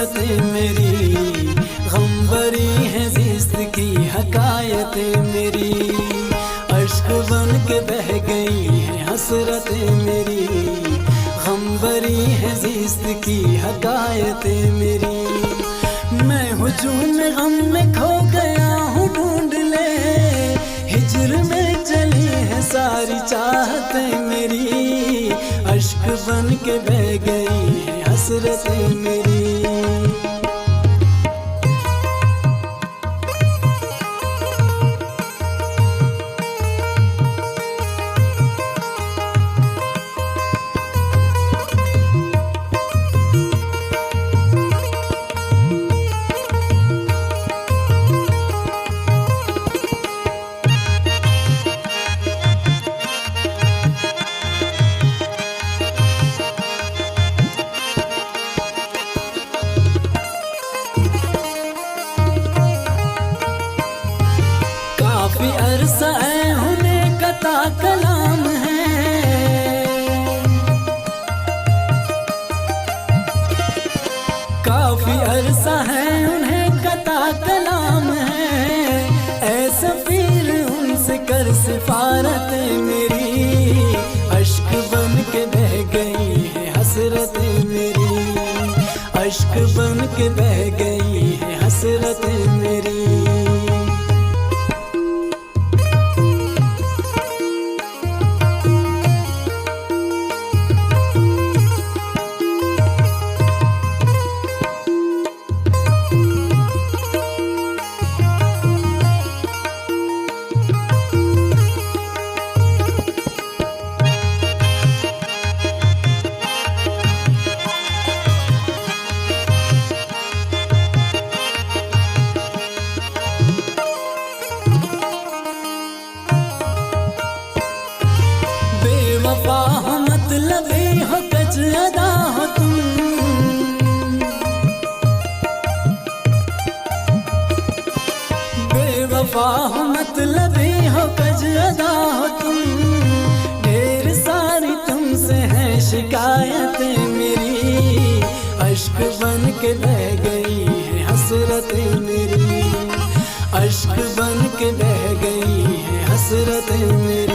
हसरतें मेरी, गम भरी है जिस्त की हकायतें मेरी। अश्क बन के बह गई है हसरतें मेरी, गम भरी है जिस्त की हकायतें मेरी। मैं हुजूम गम में खो गया हूँ, ढूंढ ले हिज्र में चली है सारी चाहतें मेरी। अश्क बन के बह गई है हसरतें मेरी। काफी अरसा है उन्हें कता कलाम है, काफी अरसा है उन्हें कता कलाम है। ऐ सफीर उनसे कर सिफारतें मेरी, अश्क बन के बह गई है हसरतें मेरी। अश्क बन के बह गई है हसरतें मेरी। बेवफा हो मतलबी हो कच अदा हो तुम, बेवफा हो मतलबी हो कच अदा हो तुम। ढेर सारी तुमसे है शिकायतें मेरी, अश्क बन के बह गई है हसरतें मेरी। अश्क बन के बह गई है हसरतें मेरी।